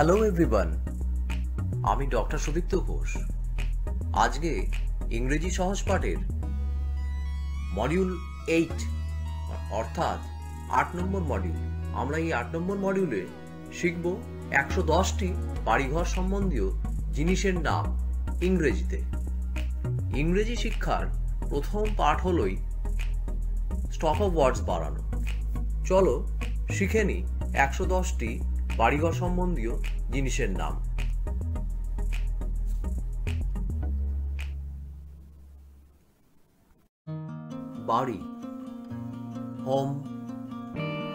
Hello everyone, আমি doctor Sudipta Ghosh. আজকে ইংরেজি সহজ পাঠের মডিউল 8 অর্থাৎ 8 নম্বর মডিউল। আমরা এই 8 নম্বর মডিউলে শিখব 110টি বাড়িঘর সম্বন্ধীয় জিনিসের নাম ইংরেজিতে। ইংরেজি শিক্ষার প্রথম পাঠ হলোই স্টপ অফ ওয়ার্ডস বাড়ানো। চলো শিখে নিই 110টি বাড়িঘর সম্বন্ধীয় জিনিসের নাম। বাড়ি, হোম,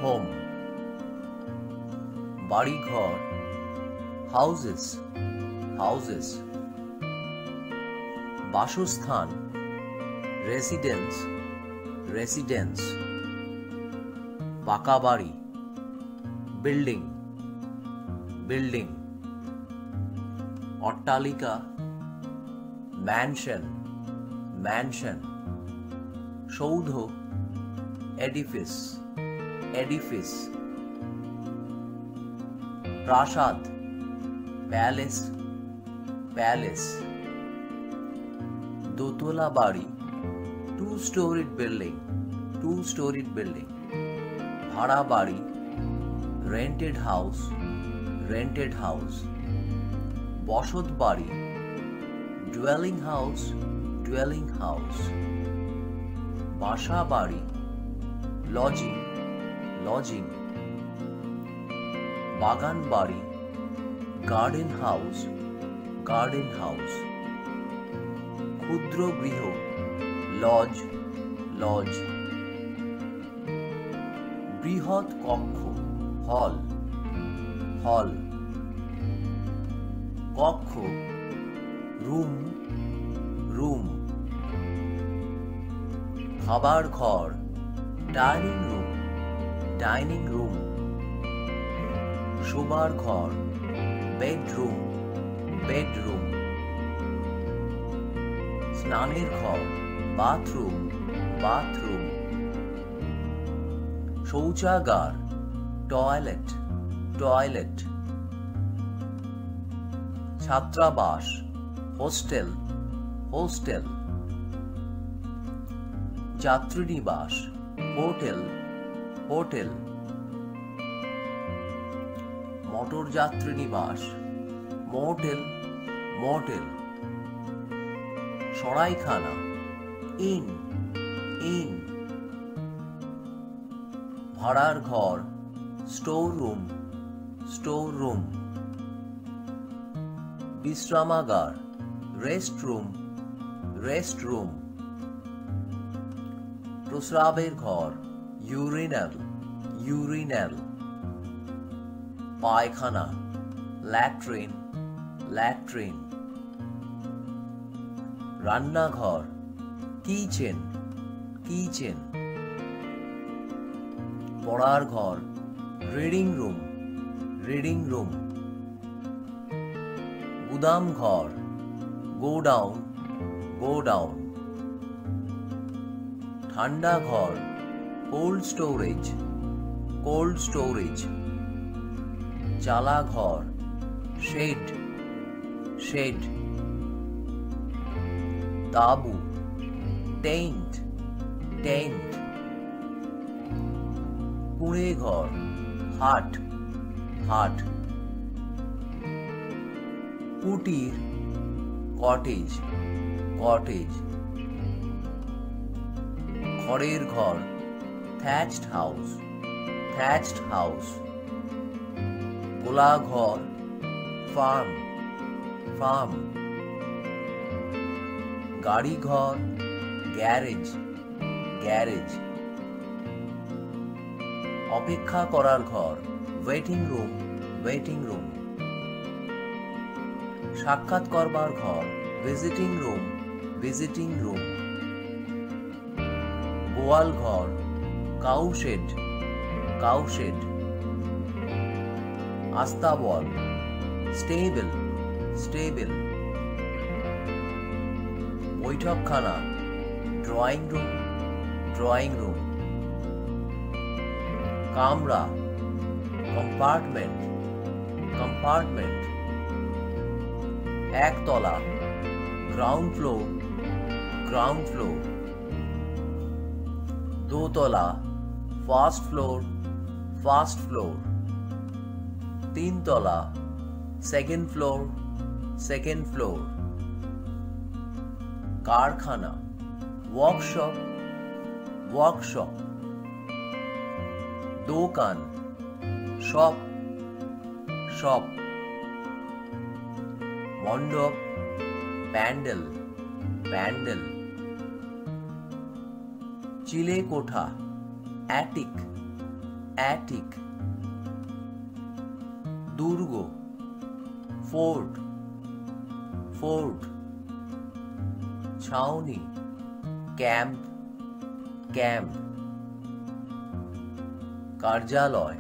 হোম। বাড়িঘর, হাউসেস, হাউসেস। বাসস্থান, রেসিডেন্স, রেসিডেন্স। পাকা বাড়ি, বিল্ডিং, বিল্ডিং। অট্টালিকা, ম্যানশন, ম্যানশন। সৌধ, এডিফিস, এডিফিস। প্রাসাদ, প্যালেস, প্যালেস। দোতলা বাড়ি, two storied building, two storied building. ভাড়া বাড়ি, রেন্টেড হাউস, রেন্টেড হাউস। বসত বাড়ি, ডুয়েলিং হাউস, ডুয়েলিং হাউস। বাসা বাড়ি, লজিং, লজিং। বাগান বাড়ি, গার্ডেন হাউস, গার্ডেন হাউস। ক্ষুদ্র গৃহ, লজ, লজ। বৃহৎ কক্ষ, হল, হল। কক্ষ, রুম, রুম। খাবার ঘর, ডাইনিং রুম, ডাইনিং রুম। শোবার ঘর, বেডরুম, বেডরুম। স্নানের ঘর, বাথরুম, বাথরুম। শৌচাগার, টয়লেট, টয়লেট। ছাত্রাবাস, হোস্টেল, হোস্টেল। যাত্রীনিবাস, হোটেল, হোটেল। মোটর যাত্রীনিবাস, মোটেল, মোটেল। সরাইখানা, ইন, ইন। ভাড়ার ঘর, স্টোর রুম, স্টোর রুম। বিশ্রামাগার, রেস্ট রুম, রেস্ট রুম। প্রস্রাবের ঘর, ইউরিনাল, ইউরিনাল। পায়খানা, ল্যাট্রিন, ল্যাট্রিন। রান্নাঘর, কিচেন, কিচেন। পড়ার ঘর, রিডিং রুম, রিডিং রুম। গুদাম ঘর, গোডাউন, গোডাউন। ঠান্ডা ঘর, কোল্ড স্টোরেজ, কোল্ড স্টোরেজ। চালা ঘর, শেড, শেড। তাঁবু, টেন্ট, টেন্ট। কুঁড়ে ঘর, হাট, হাট। কুটির, কটেজ, কটেজ। খড়ের ঘর, থ্যাচড হাউস, থ্যাচড হাউস। গোলা ঘর, ফার্ম, ফার্ম। গাড়ি ঘর, গ্যারেজ, গ্যারেজ। অপেক্ষা করার ঘর, ওয়েটিং রুম, ওয়েটিং রুম। সাক্ষাৎ করবার ঘর, ভিজিটিং রুম, ভিজিটিং রুম। গোয়াল ঘর, কাউ শেড, কাউ শেড। আস্তাবল, স্টেবল, স্টেবল। বৈঠকখানা, ড্রয়িং রুম, ড্রয়িং রুম। কামরা, compartment, compartment, একতলা, ground floor, ground floor, দোতলা, first floor, first floor, তিনতলা, second floor, second floor, কারখানা, workshop, workshop, দোকান, shop, shop, মণ্ডপ, প্যান্ডেল, প্যান্ডেল, চিলে কোঠা, attic, attic, দুর্গ, fort, fort, ছাউনি, camp, camp, কার্যালয়,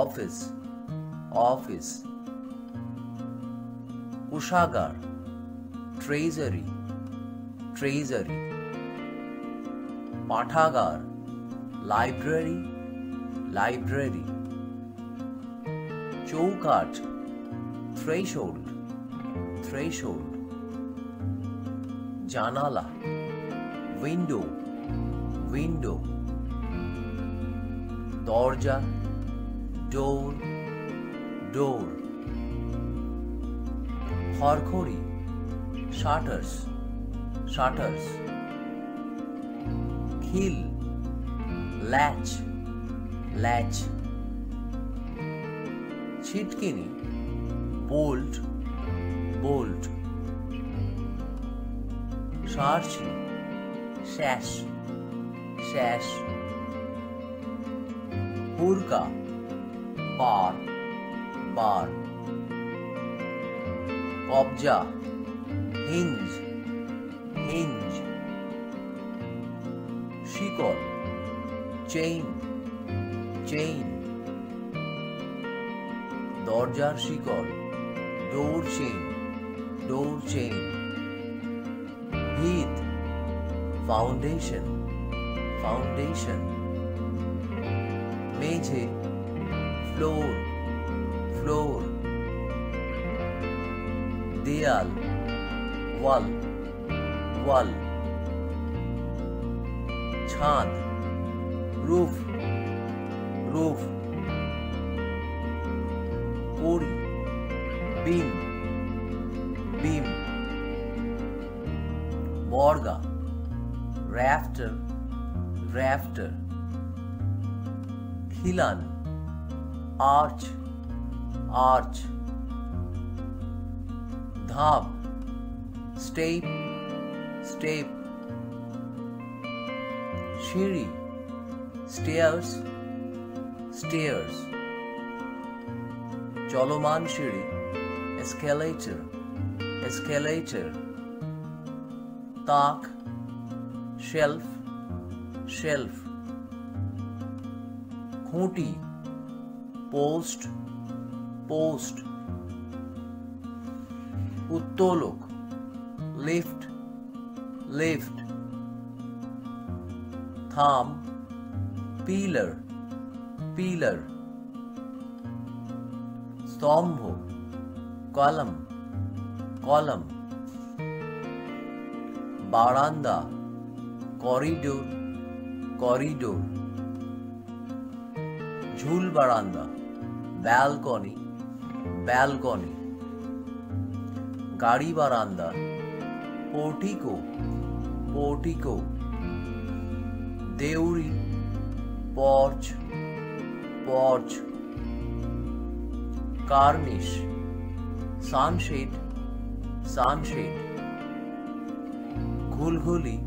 office, office, কোষাগার, treasury, treasury, পাঠাগার, library, library, চৌকাঠ, threshold, threshold, জানালা, window, window, দরজা, door, door, খড়খড়ি, shutters, shutters, খিল, latch, latch, ছিটকিনি, bolt, bolt, সার্চি, sash, sash, হুরকা, bar, bar, কবজা, hinge, hinge, শিকল, chain, chain, দরজার শিকল, door chain, door chain, ভিত, foundation, foundation, মেঝে, floor, floor, দেয়াল, wall, wall, ছাদ, roof, roof, কড়ি, beam, beam, বর্গা, rafter, rafter, খিলান, arch, arch, ধাপ, step, step, সিঁড়ি, stairs, stairs, চলমান সিঁড়ি, escalator, escalator, তাক, shelf, shelf, খুঁটি, post, post, উত্তোলক, lift, lift, থাম, pillar, pillar, স্তম্ভ, column, column, বারান্দা, corridor, corridor, ঝুল বারান্দা, balcony, balcony, গাড়ি বারান্দা, portico, portico, Deori, porch, porch, কার্নিশ, sunshade, sunshade, ঘুলঘুলি,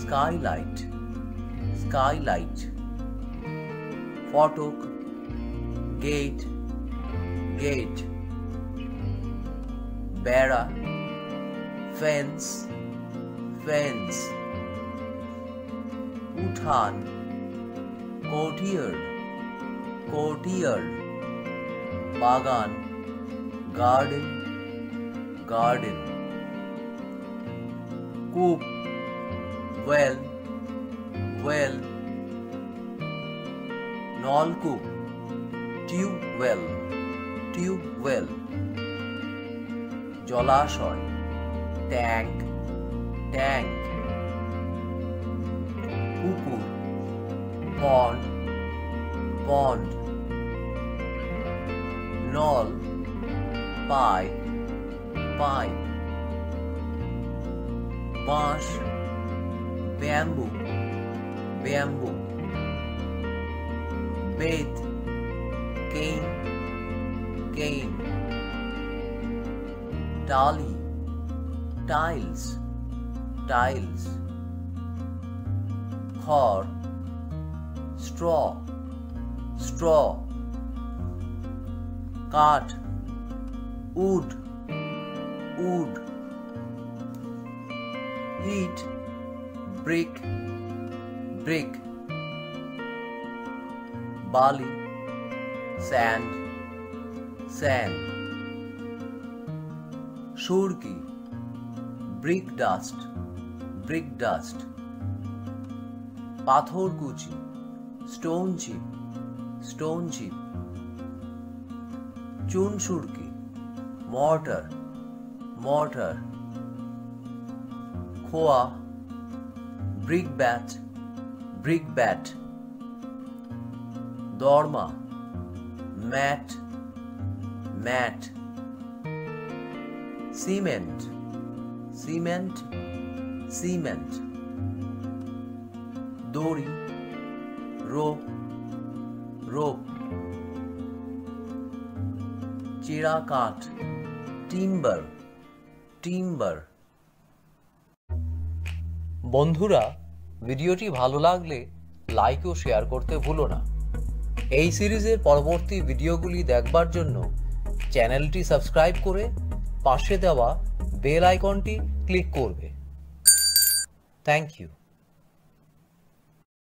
skylight, skylight, ফটক, gate, gate, বেড়া, fence, fence, উঠান, courtyard, courtyard, বাগান, garden, garden, কূপ, well, well, নলকূপ, tube well, টিউবওয়েল, জলাশয়, ট্যাঙ্ক, ট্যাঙ্ক, পুকুর, পন্ড, পন্ড, নল, পাইপ, পাইপ, বাঁশ, ব্যাম্বু, ব্যাম্বু, বেত, কেন, কেন, টালি, টাইলস, টাইলস, খড়, স্ট্র, স্ট্র, কাঠ, উড, উড, ইট, ব্রিক, ব্রিক, বালি, স্যান্ড, স্যান্ড, সুরকি, ব্রিক ডাস্ট, ব্রিক ডাস্ট, পাথরকুচি, স্টোন চিপ, স্টোন চিপ, চুন সুরকি, মর্টার, মর্টার, খোয়া, ব্রিক ব্যাট, ব্রিক ব্যাট, দরমা, mat, mat, cement, cement, cement, দড়ি, রোপ, রোপ, চেরা কাঠ, টিম্বার, টিম্বার। বন্ধুরা, ভিডিওটি ভালো লাগলে লাইক ও শেয়ার করতে ভুলো না। এই সিরিজের পরবর্তী ভিডিওগুলি দেখবার জন্য চ্যানেলটি সাবস্ক্রাইব করে পাশে দেওয়া বেল আইকনটি ক্লিক করবে। Thank you.